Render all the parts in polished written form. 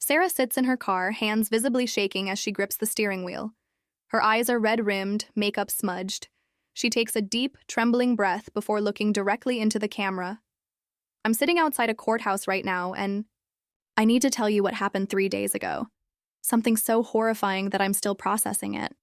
Sarah sits in her car, hands visibly shaking as she grips the steering wheel. Her eyes are red-rimmed, makeup smudged. She takes a deep, trembling breath before looking directly into the camera. I'm sitting outside a courthouse right now, and I need to tell you what happened 3 days ago. Something so horrifying that I'm still processing it.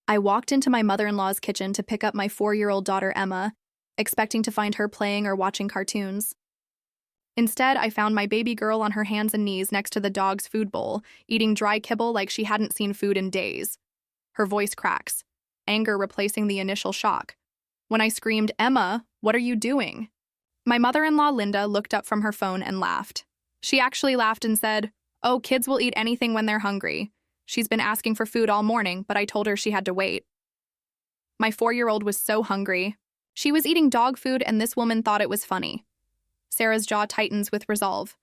I walked into my mother-in-law's kitchen to pick up my 4-year-old daughter, Emma, expecting to find her playing or watching cartoons. Instead, I found my baby girl on her hands and knees next to the dog's food bowl, eating dry kibble like she hadn't seen food in days. Her voice cracks, anger replacing the initial shock. When I screamed, "Emma, what are you doing?" My mother-in-law, Linda, looked up from her phone and laughed. She actually laughed and said, "Oh, kids will eat anything when they're hungry. She's been asking for food all morning, but I told her she had to wait." My 4-year-old was so hungry. She was eating dog food, and this woman thought it was funny. Sarah's jaw tightens with resolve.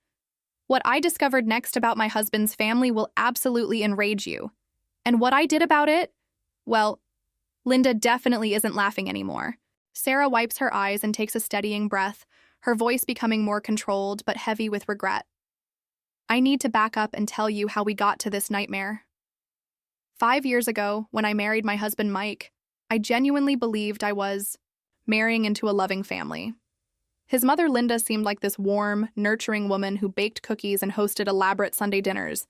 What I discovered next about my husband's family will absolutely enrage you. And what I did about it? Well, Linda definitely isn't laughing anymore. Sarah wipes her eyes and takes a steadying breath, her voice becoming more controlled but heavy with regret. I need to back up and tell you how we got to this nightmare. 5 years ago, when I married my husband Mike, I genuinely believed I was marrying into a loving family. His mother, Linda, seemed like this warm, nurturing woman who baked cookies and hosted elaborate Sunday dinners.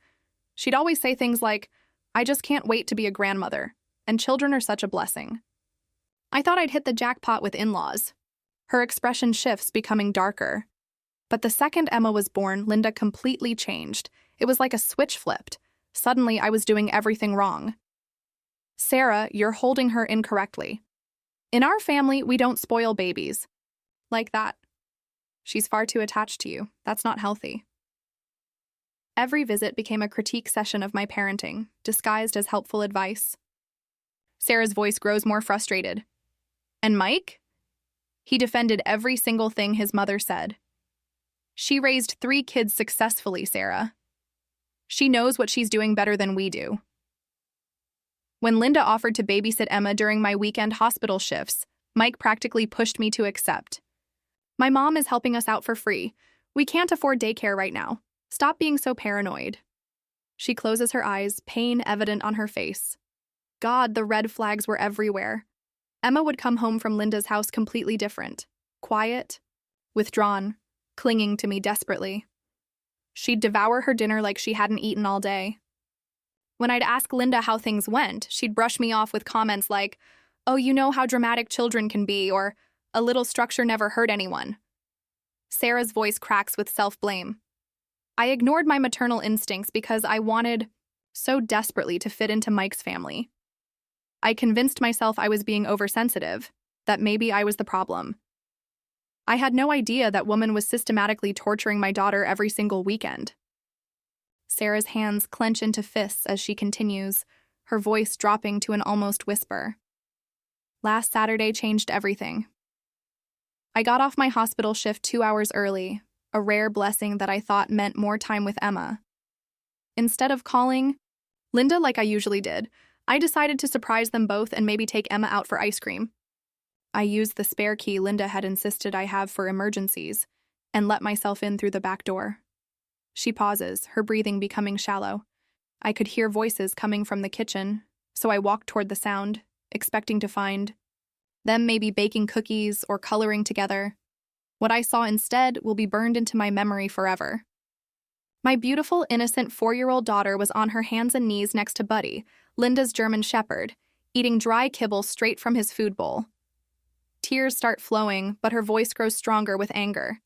She'd always say things like, "I just can't wait to be a grandmother, and children are such a blessing." I thought I'd hit the jackpot with in-laws. Her expression shifts, becoming darker. But the second Emma was born, Linda completely changed. It was like a switch flipped. Suddenly, I was doing everything wrong. "Sarah, you're holding her incorrectly. In our family, we don't spoil babies. Like that. She's far too attached to you. That's not healthy." Every visit became a critique session of my parenting, disguised as helpful advice. Sarah's voice grows more frustrated. "And Mike?" He defended every single thing his mother said. "She raised 3 kids successfully, Sarah. She knows what she's doing better than we do." When Linda offered to babysit Emma during my weekend hospital shifts, Mike practically pushed me to accept. "My mom is helping us out for free. We can't afford daycare right now. Stop being so paranoid." She closes her eyes, pain evident on her face. God, the red flags were everywhere. Emma would come home from Linda's house completely different. Quiet, withdrawn, clinging to me desperately. She'd devour her dinner like she hadn't eaten all day. When I'd ask Linda how things went, she'd brush me off with comments like, "Oh, you know how dramatic children can be," or "A little structure never hurt anyone." Sarah's voice cracks with self-blame. I ignored my maternal instincts because I wanted so desperately to fit into Mike's family. I convinced myself I was being oversensitive, that maybe I was the problem. I had no idea that woman was systematically torturing my daughter every single weekend. Sarah's hands clench into fists as she continues, her voice dropping to an almost whisper. Last Saturday changed everything. I got off my hospital shift 2 hours early, a rare blessing that I thought meant more time with Emma. Instead of calling Linda like I usually did, I decided to surprise them both and maybe take Emma out for ice cream. I used the spare key Linda had insisted I have for emergencies and let myself in through the back door. She pauses, her breathing becoming shallow. I could hear voices coming from the kitchen, so I walked toward the sound, expecting to find them maybe baking cookies or coloring together. What I saw instead will be burned into my memory forever. My beautiful, innocent 4-year-old daughter was on her hands and knees next to Buddy, Linda's German shepherd, eating dry kibble straight from his food bowl. Tears start flowing, but her voice grows stronger with anger.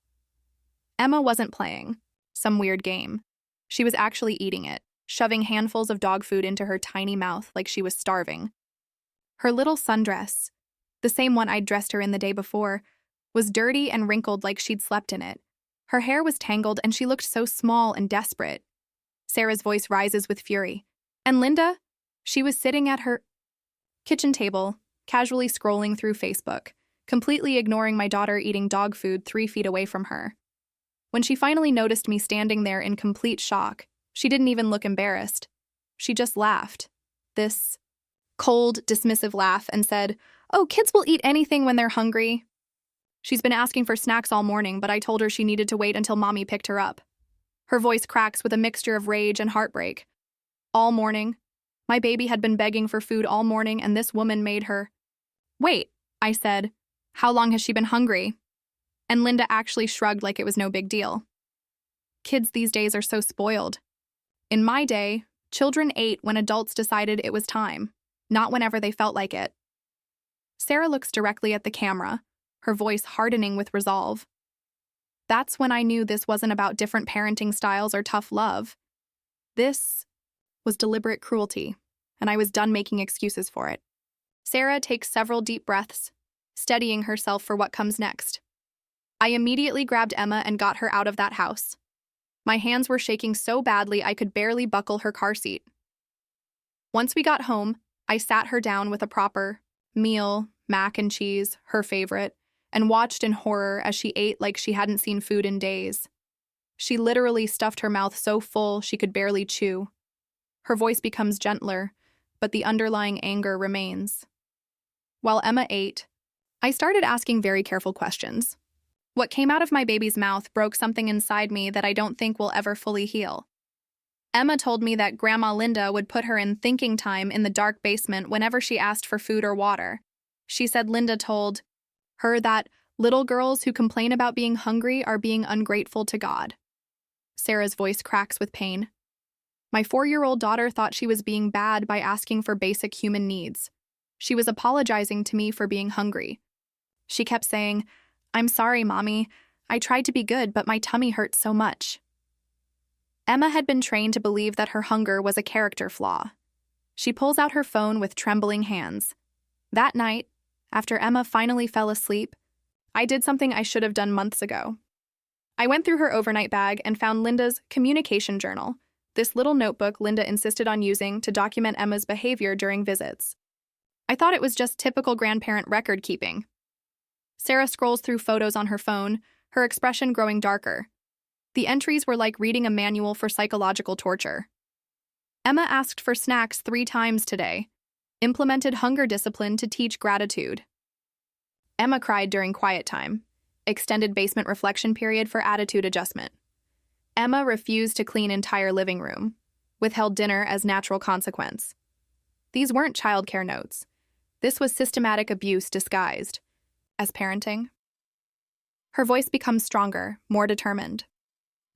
Emma wasn't playing some weird game. She was actually eating it, shoving handfuls of dog food into her tiny mouth like she was starving. Her little sundress, the same one I'd dressed her in the day before, was dirty and wrinkled like she'd slept in it. Her hair was tangled and she looked so small and desperate. Sarah's voice rises with fury. And Linda? She was sitting at her kitchen table, casually scrolling through Facebook, completely ignoring my daughter eating dog food 3 feet away from her. When she finally noticed me standing there in complete shock, she didn't even look embarrassed. She just laughed. This cold, dismissive laugh and said, "Oh, kids will eat anything when they're hungry." She's been asking for snacks all morning, but I told her she needed to wait until Mommy picked her up. Her voice cracks with a mixture of rage and heartbreak. All morning. My baby had been begging for food all morning, and this woman made her. Wait, I said. How long has she been hungry? And Linda actually shrugged like it was no big deal. Kids these days are so spoiled. In my day, children ate when adults decided it was time, not whenever they felt like it. Sarah looks directly at the camera, her voice hardening with resolve. That's when I knew this wasn't about different parenting styles or tough love. This was deliberate cruelty, and I was done making excuses for it. Sarah takes several deep breaths, steadying herself for what comes next. I immediately grabbed Emma and got her out of that house. My hands were shaking so badly I could barely buckle her car seat. Once we got home, I sat her down with a proper meal, mac and cheese, her favorite, and watched in horror as she ate like she hadn't seen food in days. She literally stuffed her mouth so full she could barely chew. Her voice becomes gentler, but the underlying anger remains. While Emma ate, I started asking very careful questions. What came out of my baby's mouth broke something inside me that I don't think will ever fully heal. Emma told me that Grandma Linda would put her in thinking time in the dark basement whenever she asked for food or water. She said Linda told her that little girls who complain about being hungry are being ungrateful to God. Sarah's voice cracks with pain. My 4-year-old daughter thought she was being bad by asking for basic human needs. She was apologizing to me for being hungry. She kept saying, "I'm sorry, Mommy. I tried to be good, but my tummy hurt so much." Emma had been trained to believe that her hunger was a character flaw. She pulls out her phone with trembling hands. That night, after Emma finally fell asleep, I did something I should have done months ago. I went through her overnight bag and found Linda's communication journal, this little notebook Linda insisted on using to document Emma's behavior during visits. I thought it was just typical grandparent record keeping. Sarah scrolls through photos on her phone, her expression growing darker. The entries were like reading a manual for psychological torture. Emma asked for snacks 3 times today, implemented hunger discipline to teach gratitude. Emma cried during quiet time, extended basement reflection period for attitude adjustment. Emma refused to clean entire living room, withheld dinner as natural consequence. These weren't childcare notes. This was systematic abuse disguised as parenting. Her voice becomes stronger, more determined.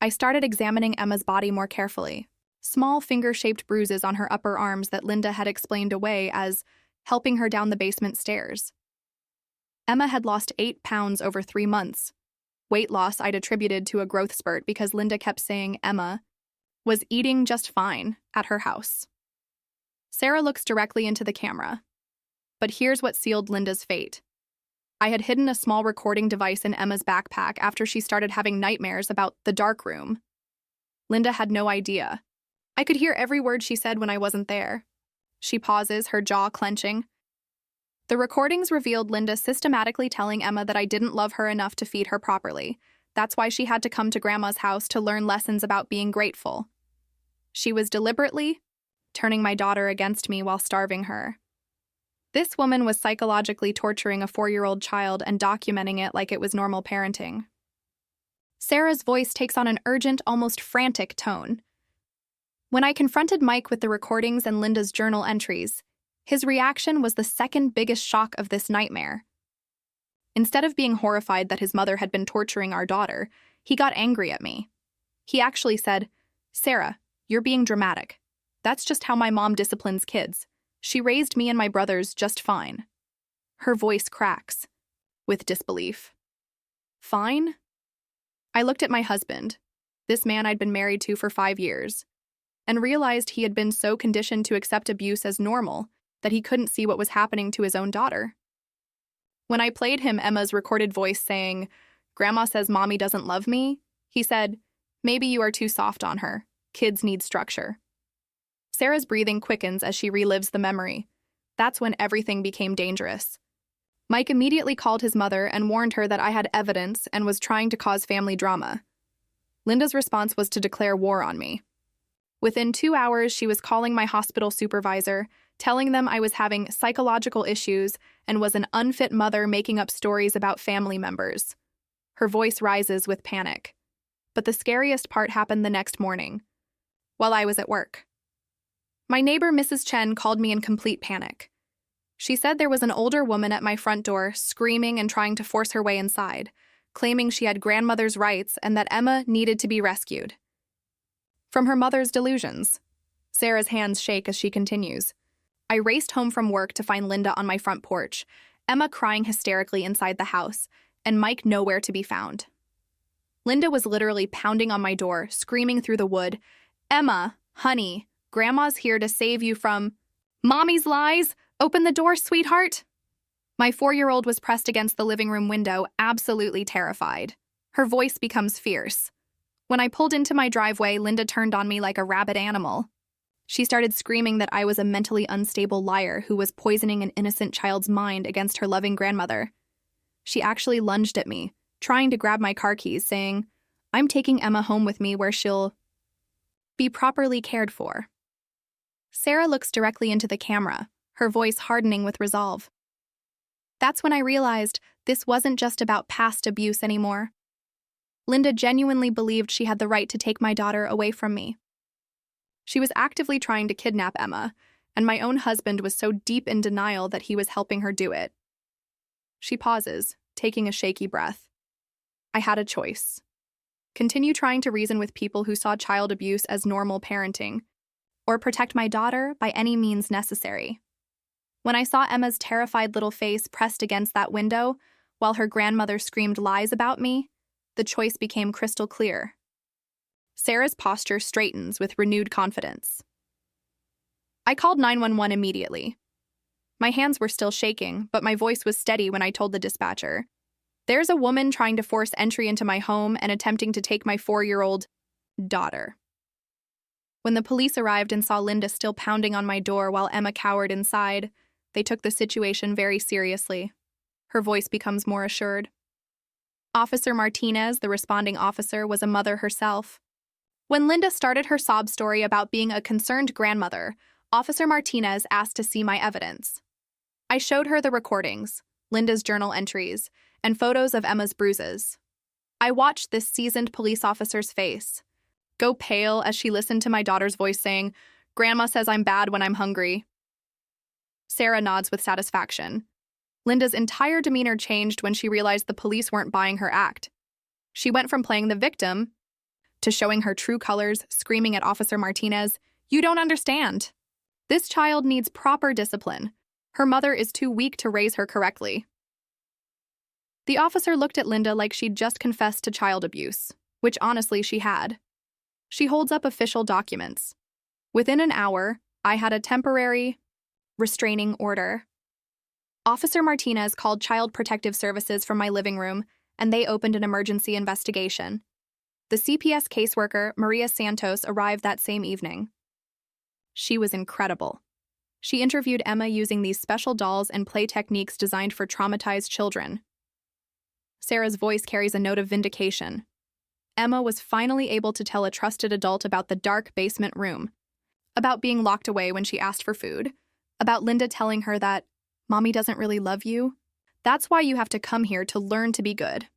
I started examining Emma's body more carefully. Small finger-shaped bruises on her upper arms that Linda had explained away as helping her down the basement stairs. Emma had lost 8 pounds over 3 months. Weight loss I'd attributed to a growth spurt because Linda kept saying Emma was eating just fine at her house. Sarah looks directly into the camera. But here's what sealed Linda's fate. I had hidden a small recording device in Emma's backpack after she started having nightmares about the dark room. Linda had no idea. I could hear every word she said when I wasn't there. She pauses, her jaw clenching. The recordings revealed Linda systematically telling Emma that I didn't love her enough to feed her properly. That's why she had to come to Grandma's house to learn lessons about being grateful. She was deliberately turning my daughter against me while starving her. This woman was psychologically torturing a 4-year-old child and documenting it like it was normal parenting. Sarah's voice takes on an urgent, almost frantic tone. When I confronted Mike with the recordings and Linda's journal entries, his reaction was the second biggest shock of this nightmare. Instead of being horrified that his mother had been torturing our daughter, he got angry at me. He actually said, "Sarah, you're being dramatic. That's just how my mom disciplines kids. She raised me and my brothers just fine." Her voice cracks with disbelief. Fine? I looked at my husband, this man I'd been married to for 5 years, and realized he had been so conditioned to accept abuse as normal that he couldn't see what was happening to his own daughter. When I played him Emma's recorded voice saying, "Grandma says Mommy doesn't love me," he said, "Maybe you are too soft on her. Kids need structure." Sarah's breathing quickens as she relives the memory. That's when everything became dangerous. Mike immediately called his mother and warned her that I had evidence and was trying to cause family drama. Linda's response was to declare war on me. Within 2 hours, she was calling my hospital supervisor, telling them I was having psychological issues and was an unfit mother making up stories about family members. Her voice rises with panic. But the scariest part happened the next morning, while I was at work. My neighbor, Mrs. Chen, called me in complete panic. She said there was an older woman at my front door screaming and trying to force her way inside, claiming she had grandmother's rights and that Emma needed to be rescued from her mother's delusions. Sarah's hands shake as she continues. I raced home from work to find Linda on my front porch, Emma crying hysterically inside the house, and Mike nowhere to be found. Linda was literally pounding on my door, screaming through the wood, "Emma, honey, Grandma's here to save you from Mommy's lies! Open the door, sweetheart!" My 4-year-old was pressed against the living room window, absolutely terrified. Her voice becomes fierce. When I pulled into my driveway, Linda turned on me like a rabid animal. She started screaming that I was a mentally unstable liar who was poisoning an innocent child's mind against her loving grandmother. She actually lunged at me, trying to grab my car keys, saying, "I'm taking Emma home with me where she'll be properly cared for." Sarah looks directly into the camera, her voice hardening with resolve. That's when I realized this wasn't just about past abuse anymore. Linda genuinely believed she had the right to take my daughter away from me. She was actively trying to kidnap Emma, and my own husband was so deep in denial that he was helping her do it. She pauses, taking a shaky breath. I had a choice. Continue trying to reason with people who saw child abuse as normal parenting, or protect my daughter by any means necessary. When I saw Emma's terrified little face pressed against that window, while her grandmother screamed lies about me, the choice became crystal clear. Sarah's posture straightens with renewed confidence. I called 911 immediately. My hands were still shaking, but my voice was steady when I told the dispatcher, "There's a woman trying to force entry into my home and attempting to take my 4-year-old daughter." When the police arrived and saw Linda still pounding on my door while Emma cowered inside, they took the situation very seriously. Her voice becomes more assured. Officer Martinez, the responding officer, was a mother herself. When Linda started her sob story about being a concerned grandmother, Officer Martinez asked to see my evidence. I showed her the recordings, Linda's journal entries, and photos of Emma's bruises. I watched this seasoned police officer's face go pale as she listened to my daughter's voice saying, "Grandma says I'm bad when I'm hungry." Sarah nods with satisfaction. Linda's entire demeanor changed when she realized the police weren't buying her act. She went from playing the victim to showing her true colors, screaming at Officer Martinez, "You don't understand. This child needs proper discipline. Her mother is too weak to raise her correctly." The officer looked at Linda like she'd just confessed to child abuse, which honestly she had. She holds up official documents. Within an hour, I had a temporary restraining order. Officer Martinez called Child Protective Services from my living room, and they opened an emergency investigation. The CPS caseworker, Maria Santos, arrived that same evening. She was incredible. She interviewed Emma using these special dolls and play techniques designed for traumatized children. Sarah's voice carries a note of vindication. Emma was finally able to tell a trusted adult about the dark basement room, about being locked away when she asked for food, about Linda telling her that, "Mommy doesn't really love you. That's why you have to come here to learn to be good."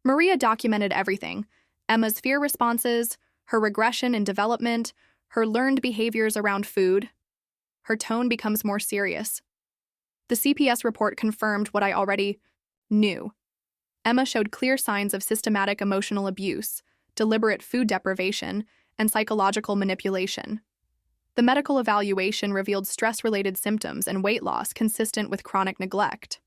Maria documented everything: Emma's fear responses, her regression in development, her learned behaviors around food. Her tone becomes more serious. The CPS report confirmed what I already knew. Emma showed clear signs of systematic emotional abuse, deliberate food deprivation, and psychological manipulation. The medical evaluation revealed stress-related symptoms and weight loss consistent with chronic neglect.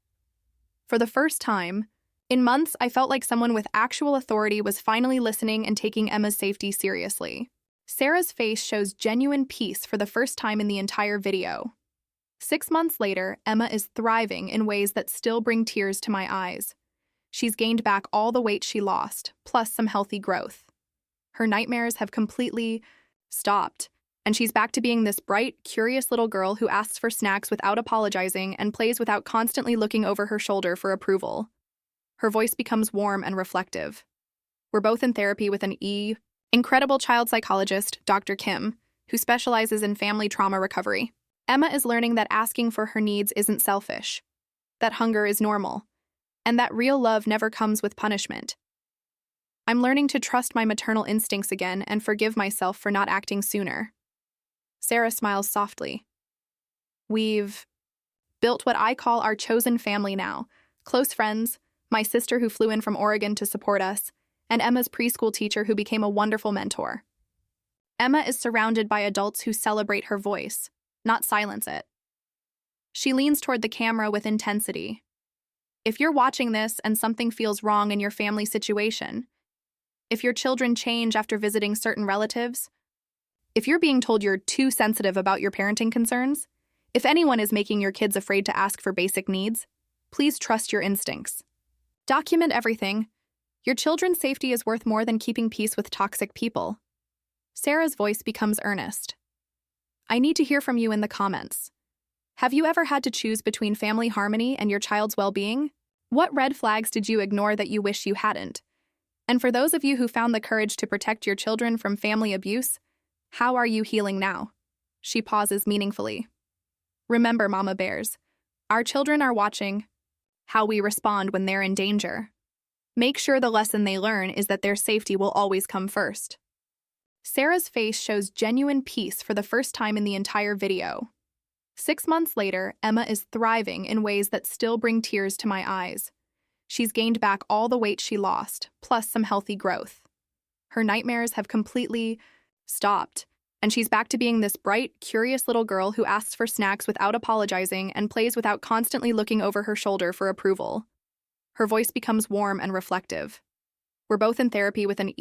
For the first time in months, I felt like someone with actual authority was finally listening and taking Emma's safety seriously. Sarah's face shows genuine peace for the first time in the entire video. 6 months later, Emma is thriving in ways that still bring tears to my eyes. She's gained back all the weight she lost, plus some healthy growth. Her nightmares have completely stopped, and she's back to being this bright, curious little girl who asks for snacks without apologizing and plays without constantly looking over her shoulder for approval. Her voice becomes warm and reflective. We're both in therapy with an incredible child psychologist, Dr. Kim, who specializes in family trauma recovery. Emma is learning that asking for her needs isn't selfish, that hunger is normal, and that real love never comes with punishment. I'm learning to trust my maternal instincts again and forgive myself for not acting sooner. Sarah smiles softly. We've built what I call our chosen family now. Close friends, my sister who flew in from Oregon to support us, and Emma's preschool teacher who became a wonderful mentor. Emma is surrounded by adults who celebrate her voice, not silence it. She leans toward the camera with intensity. If you're watching this and something feels wrong in your family situation, if your children change after visiting certain relatives, if you're being told you're too sensitive about your parenting concerns, if anyone is making your kids afraid to ask for basic needs, please trust your instincts. Document everything. Your children's safety is worth more than keeping peace with toxic people. Sarah's voice becomes earnest. I need to hear from you in the comments. Have you ever had to choose between family harmony and your child's well-being? What red flags did you ignore that you wish you hadn't? And for those of you who found the courage to protect your children from family abuse, how are you healing now? She pauses meaningfully. Remember, Mama Bears, our children are watching how we respond when they're in danger. Make sure the lesson they learn is that their safety will always come first. Sarah's face shows genuine peace for the first time in the entire video. 6 months later, Emma is thriving in ways that still bring tears to my eyes. She's gained back all the weight she lost, plus some healthy growth. Her nightmares have completely stopped, and she's back to being this bright, curious little girl who asks for snacks without apologizing and plays without constantly looking over her shoulder for approval. Her voice becomes warm and reflective. We're both in therapy with an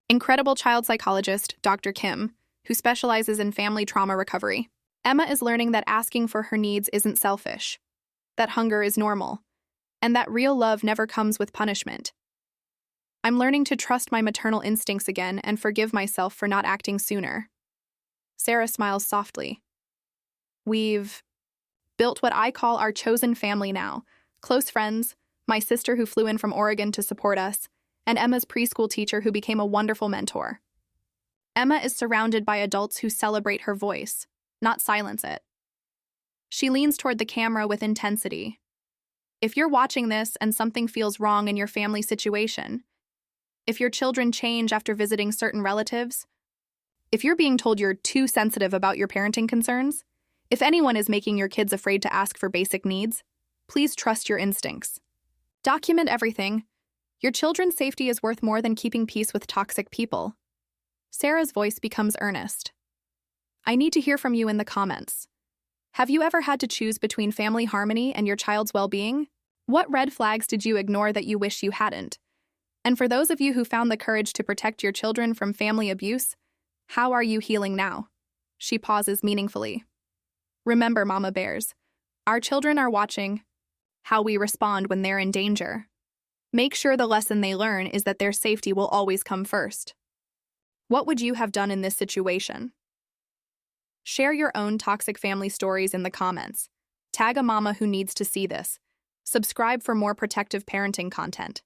incredible child psychologist, Dr. Kim, who specializes in family trauma recovery. Emma is learning that asking for her needs isn't selfish, that hunger is normal, and that real love never comes with punishment. I'm learning to trust my maternal instincts again and forgive myself for not acting sooner. Sarah smiles softly. We've built what I call our chosen family now. Close friends, my sister who flew in from Oregon to support us, and Emma's preschool teacher who became a wonderful mentor. Emma is surrounded by adults who celebrate her voice, not silence it. She leans toward the camera with intensity. If you're watching this and something feels wrong in your family situation, if your children change after visiting certain relatives, if you're being told you're too sensitive about your parenting concerns, if anyone is making your kids afraid to ask for basic needs, please trust your instincts. Document everything. Your children's safety is worth more than keeping peace with toxic people. Sarah's voice becomes earnest. I need to hear from you in the comments. Have you ever had to choose between family harmony and your child's well-being? What red flags did you ignore that you wish you hadn't? And for those of you who found the courage to protect your children from family abuse, how are you healing now? She pauses meaningfully. Remember, Mama Bears, our children are watching how we respond when they're in danger. Make sure the lesson they learn is that their safety will always come first. What would you have done in this situation? Share your own toxic family stories in the comments. Tag a mama who needs to see this. Subscribe for more protective parenting content.